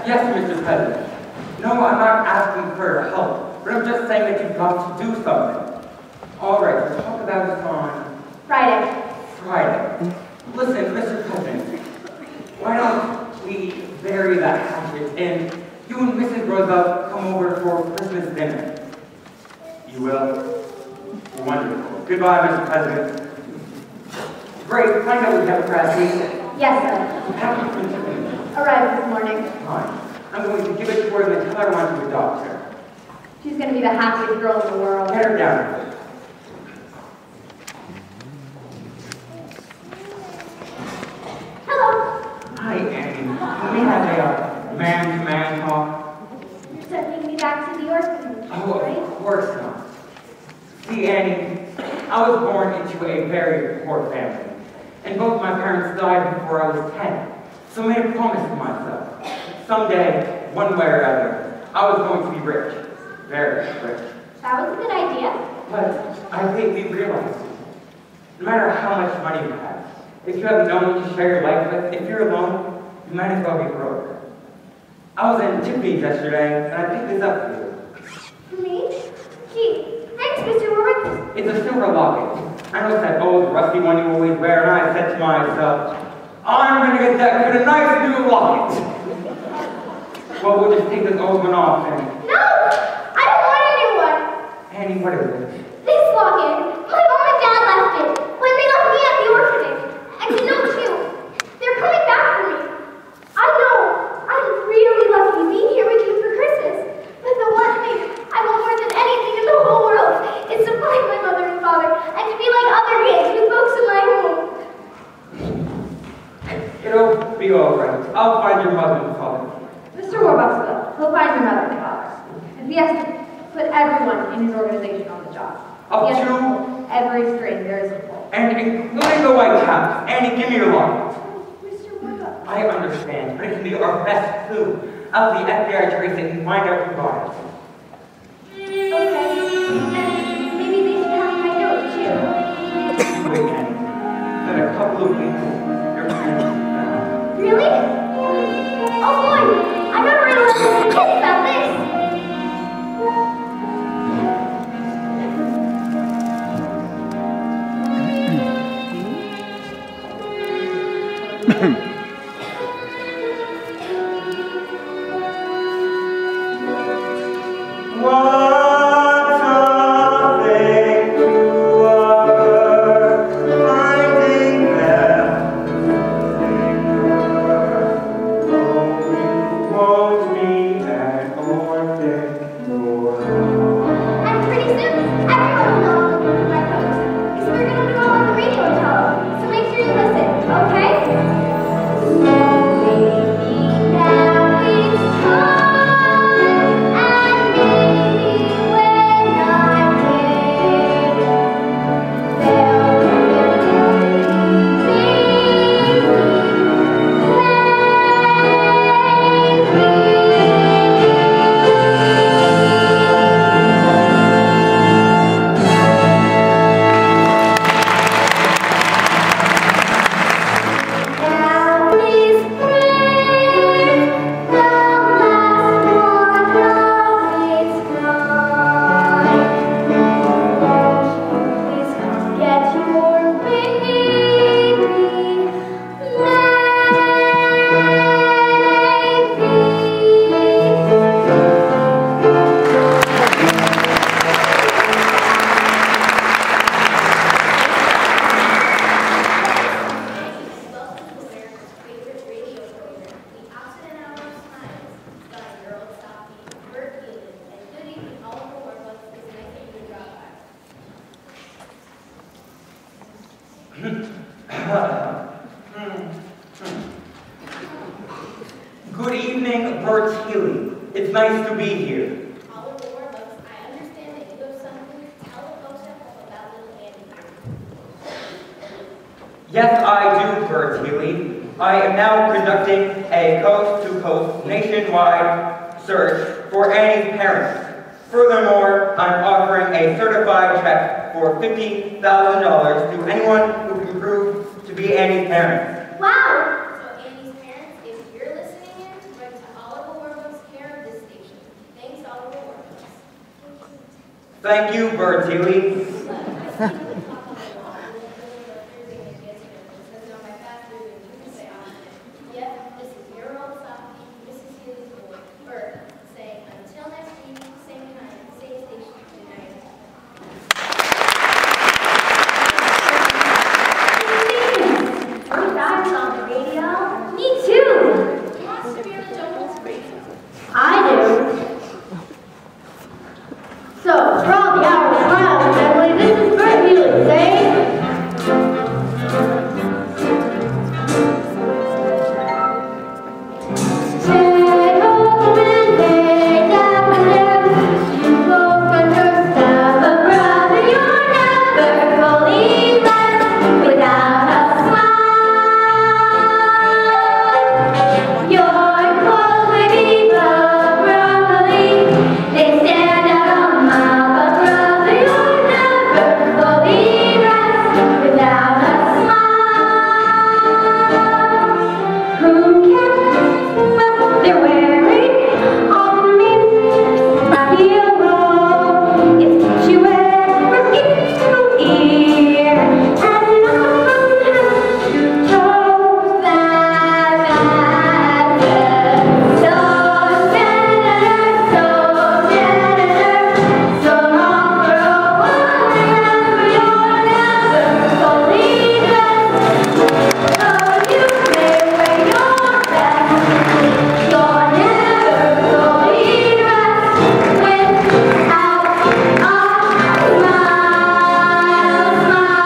Yes, Mr. President. No, I'm not asking for your help, but I'm just saying that you've got to do something. All right, we'll talk about this on Friday. Friday. Listen, Mr. President, why don't we bury that hatchet and you and Mrs. Roosevelt come over for Christmas dinner? You will? Wonderful. Goodbye, Mr. President. Great. Find out we have a graduation. Yes, sir. Happy Christmas. Arrived this morning. Fine. I'm going to give it to her and tell her I want to adopt her. She's going to be the happiest girl in the world. Get her down. Hello. Hi, Annie. Can we have a man-to-man talk? You're sending me back to the orphanage, Oh, right? of course not. See, Annie, I was born into a very poor family, and both my parents died before I was 10. So I made a promise to myself. Someday, one way or other, I was going to be rich. Very rich. That was a good idea. But I lately realized, no matter how much money you have, if you have no one to share your life with, if you're alone, you might as well be broke. I was in Tiffany's yesterday, and I picked this up for you. For me? Gee, thanks, Mr. Warwick. It's a silver locket. I know it's that old, rusty one you always wear, and I said to myself, I'm going to get that good, a nice new locket. Well, we'll just take this old one off and... No! I don't want a new one. Annie, what is it? This locket. My mom and dad left it when they left me at the orphanage. And you know, too, they're coming back for me. I know I'm really lucky being here with you for Christmas. But the one thing I want more than anything in the whole world is to find my mother and father and to be like other kids with folks in my home. It'll be all right. I'll find your mother and father. Mr. Warbucks will. He'll find your mother and father. If he has to put everyone in his organization on the job. Up He has to... pull every string there is to pull. And including the white caps. Annie, give me your locket. Mr. Warbucks. I understand, but it can be our best clue. I'll the FBI trace it and find out who got it. Okay. And maybe they should have my note, too. Wait, Annie. In a couple of weeks, your parents will be found. Really? Oh boy! I never realized the kids about this! And pretty soon, everyone will know I'm looking for my folks. Because we're going to go on the radio and tell them. So make sure you listen, okay? Maybe now it's time. And maybe when I'm dead, they'll Now is spring, the last one of its kind. Please come get your baby, Good evening, Bert Healy. It's nice to be here. Oliver Warbucks, I understand that you have something to tell the folks at home about little Annie. Yes, I do, Bert Healy. I am now conducting a coast-to-coast nationwide search for Annie's parents. Furthermore, I'm offering a certified check for $50,000 to anyone who can prove to be Annie's parents. Wow! So Annie's parents, if you're listening in, write to Oliver Thank you, Bertilli. Yep, this is your old softie, Mrs. Healy's boy, Bert, saying until next week, same time, same station, good night. First I was on the radio. Me too. Who wants to be on the Jones radio? I do. So, for all the Irish Smile family, this is Bert Healy saying, take home and take after them. You spoke on yourself, but brother, you're never fully blessed without a smile. Your clothes may be the broccoli, they stand out a mile, but brother, you're never fully dressed without a smile. Who cares what they're wearing on me? A hero, it's what you wear from ear to ear, and not from head to toe. That's it. So generous, so long for a while, you're never fully dressed. So you may wear your best, you're never fully dressed without a smile,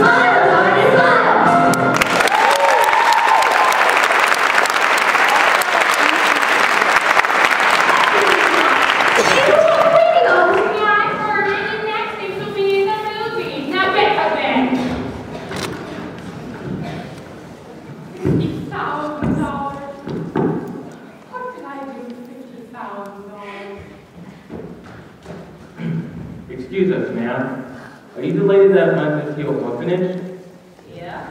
smile, Lordy, smile. Excuse us, ma'am. Are you the lady that went to your orphanage? Yeah.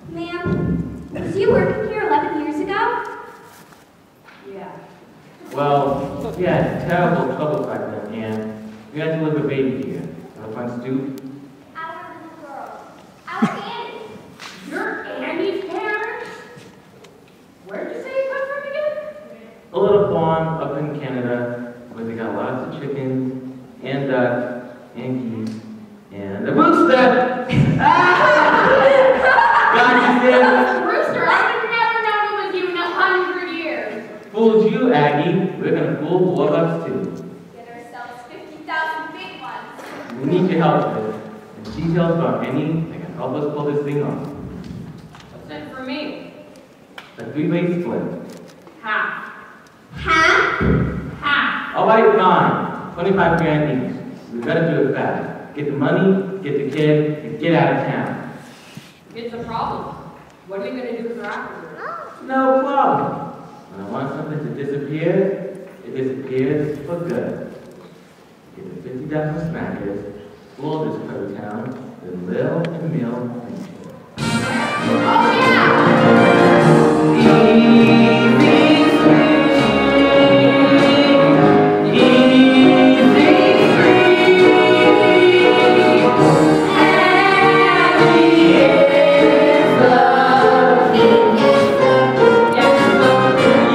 Ma'am, was you working here 11 years ago? Yeah. Well, we had terrible trouble back then, and we had to deliver a baby here. On a front stoop. Our little girl. Our Annie. You're Annie's parents? Where'd you say you come from again? A little farm up in Canada where they got lots of chickens and ducks and geese and a rooster. God, you said, Rooster, I would never known it was you in 100 years. fooled you, Aggie. We're gonna fool Warbucks too. Get ourselves 50,000 big ones. We need your help with it. And details about any that can help us pull this thing off. What's in for me? A three-way split. Half. Half? Half. All right, fine. 25 grand each. We gotta do it fast. Get the money, get the kid, and get out of town. It's a problem. What are we going to do for afterwards? No problem. When I want something to disappear, it disappears for good. Get the 50,000 smackers, explore this pretty town, with Lil and Mill and Chill. Oh, yeah! Easy street, easy street, Aggie is the yes,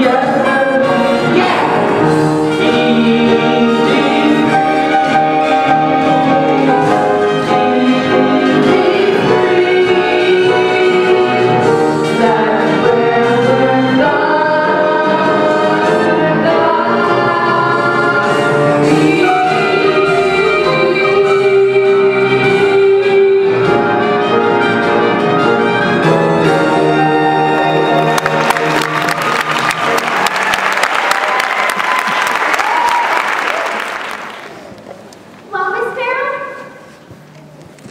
yeah, that's where we're Well, Miss Farrell?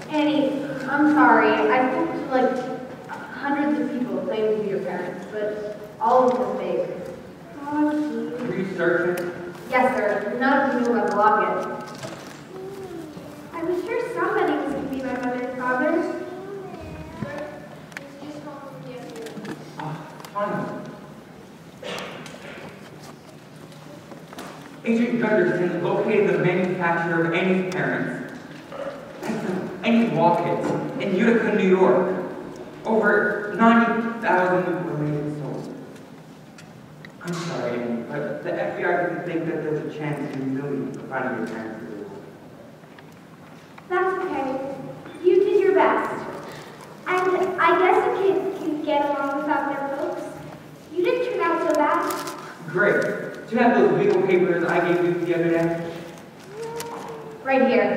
Annie, I'm sorry. I spoke to like hundreds of people claiming to be your parents, but all of them fake. Oh, geez. Were you searching? Yes, sir. None of them knew about the locket. I was sure somebody was going to be my mother and father. Just home from yesterday. Oh, fine. Agent Gunderson located the manufacturer of Annie's parents, Annie Watkins, in Utica, New York. Over 90,000 related souls. I'm sorry, Annie, but the FBI didn't think that there's a chance in a million of finding your parents. That's okay. You did your best. And I guess a kid can get along without their folks. You didn't turn out so bad. Great. Do you have those legal papers I gave you the other day? Right here.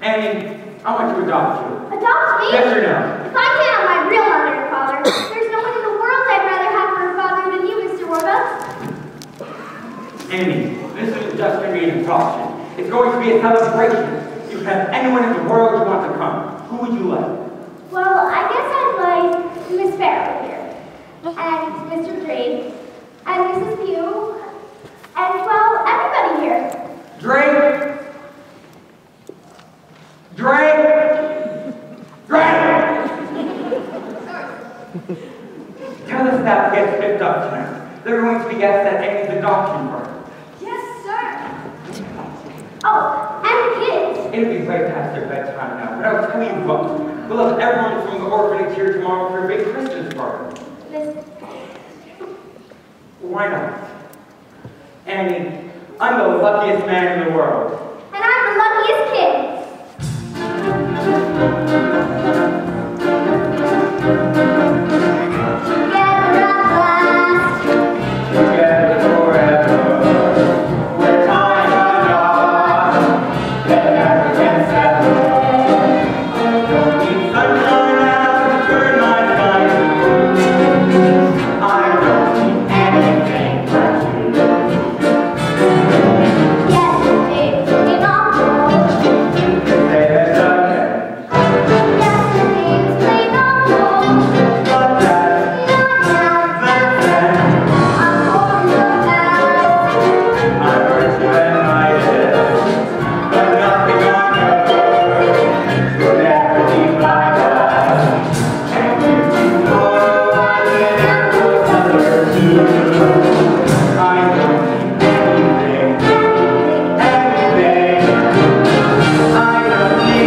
Annie, I want to adopt you. Adopt me? Yes or no? If I can't have my real mother and father, there's no one in the world I'd rather have for a father than you, Mr. Warbucks. Annie, this isn't just going to be an adoption. It's going to be a celebration. You can have anyone in the world you want to come. Who would you like? Well, I guess I'd like Miss Farrell here, and Mr. Drake, and Mrs. Pugh, and, well, everybody here. Drake! Drake! Drake! Tell the staff gets picked up tonight. They're going to be guests at Annie's adoption party. Yes, sir. Oh, and the kids. It'll be right past their bedtime now, but I'll tell you what. We'll have everyone from the orphanage here tomorrow for a big Christmas party. Miss... Why not? Annie, I'm the luckiest man in the world. And I'm the luckiest kid. Together at last. Together forever. We're tying a knot that never can sever. Don't need sunshine now to turn my sun. I don't need anything but you. Yesterday's looking awful. Say that's okay. Yesterday's playing awful. But that's Not now. then. I'm for the past. I hurt you and I did, but nothing on earth will ever be like us. And you know I never hurt you. I don't need anything, anything. I don't need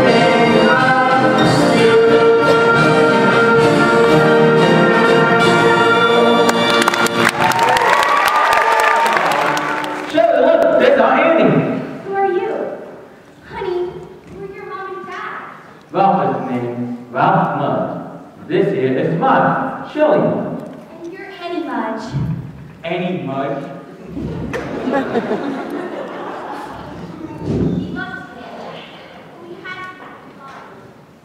anything of you. Sure, look, there's our Annie. Who are you? Honey, we're your mom and dad. Ralph is name, Ralph Mudge. This here is Mudge, Shirley Mudge. And you're Annie Mudge. Annie Mudge. You must stand. We have to fun.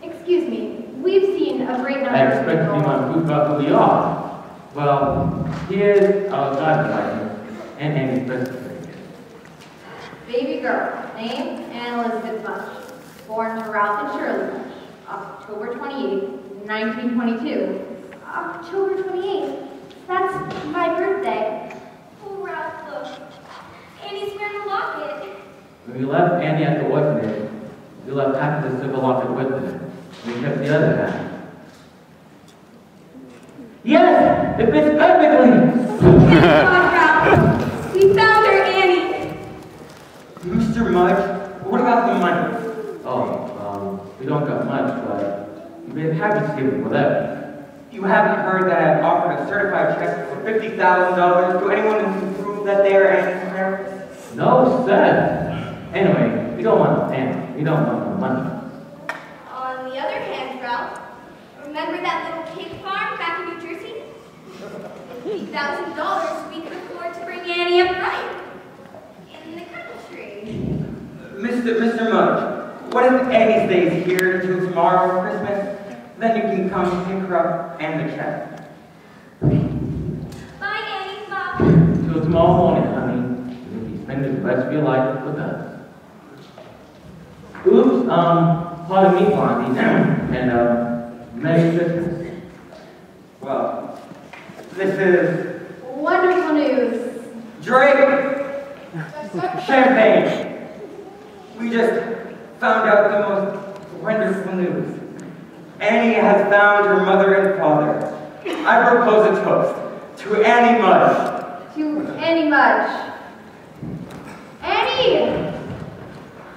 Excuse me, we've seen a great number I of expect you people. want to about who we are. Well, here's our driver's license and Annie's birth certificate. Baby girl, name Anne Elizabeth Mudge, born to Ralph and Shirley Mudge, October 28, 1922. October 28th. That's my birthday. Oh, Ralph, look. Annie's wearing a locket. When we left Annie at the orphanage, we left half of the silver locket with her. We kept the other half. Yes! It fits perfectly! Thank God, Ralph. We found her, Annie. Mr. Mudge, what about the money? Oh, we don't got much, but you've been happy to give it whatever. You haven't heard that I've offered a certified check for $50,000 to anyone who can prove that they are Annie's parents? No, sir. Anyway, we don't want Annie. We don't want no money. On the other hand, Ralph, remember that little pig farm back in New Jersey? $50,000 we could afford to bring Annie up right in the country. Mr. Mudge, what if Annie stays here until tomorrow, Christmas? Then you can come pick her up and the check. Bye, Annie. Bye. Till tomorrow morning, honey. You'll be spending the rest of your life with us. Oops, pardon me, Blondie. And, Merry Christmas. Well, this is Wonderful news. Drake Champagne. We just found out the most wonderful news. Annie has found her mother and father. I propose a toast To Annie Mudge. To Annie Mudge. Annie!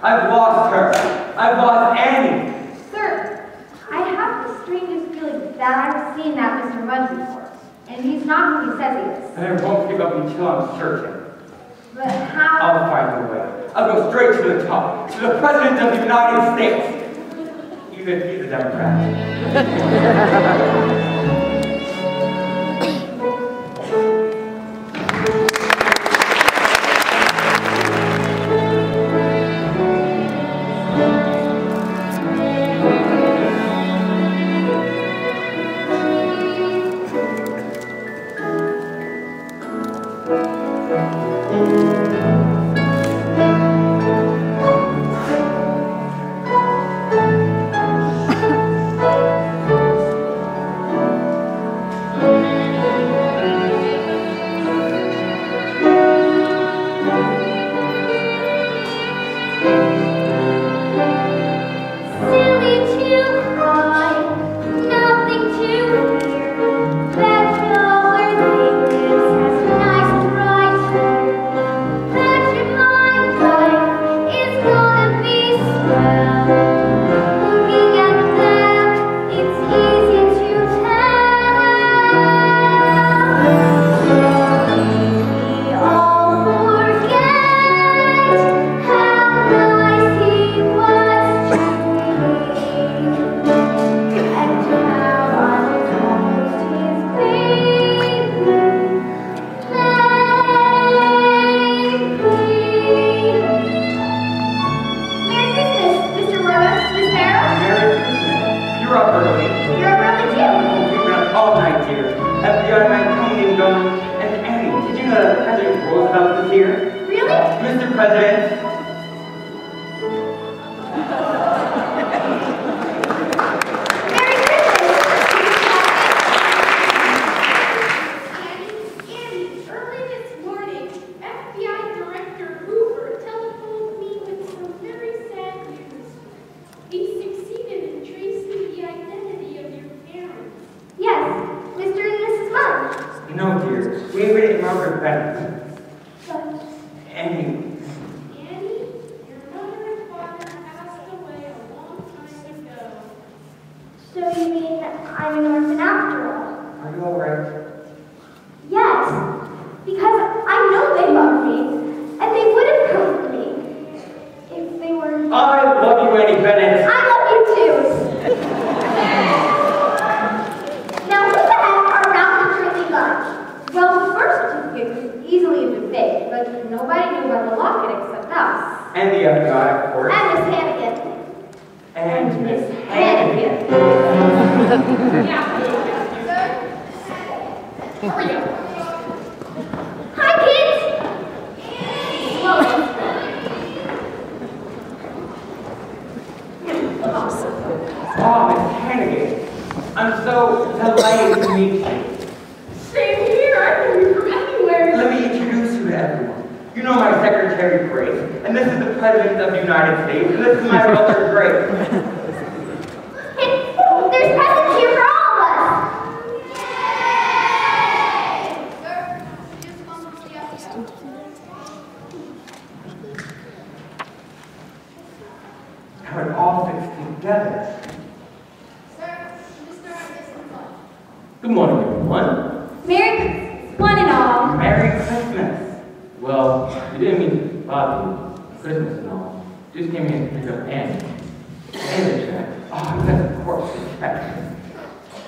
I've lost her. I've lost Annie. Sir, I have the strangest feeling that I've seen that Mr. Mudge before. And he's not who he says he is. And I won't give up until I'm certain. But how? I'll find a way. I'll go straight to the top, to the President of the United States. Even if he's a Democrat.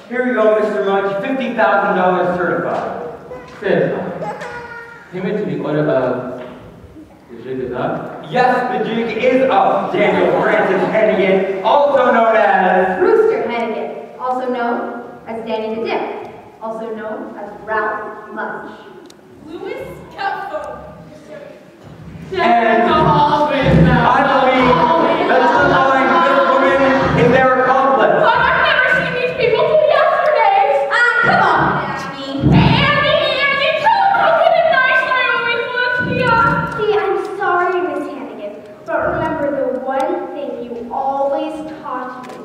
Here you go, Mr. Mudge, $50,000 certified. Payment to the order of the jig is up? Yes, the jig is up, Daniel Francis Hennigan, also known as... Brewster Hennigan, also known as Danny the Dip, also known as Ralph Mudge. Louis Cutfoot. And I believe that someone this woman is their accomplice. But I've never seen these people till yesterday. Come on, Annie. Annie, tell them how good and nice I always was to you. See, I'm sorry, Miss Hannigan, but remember the one thing you always taught me.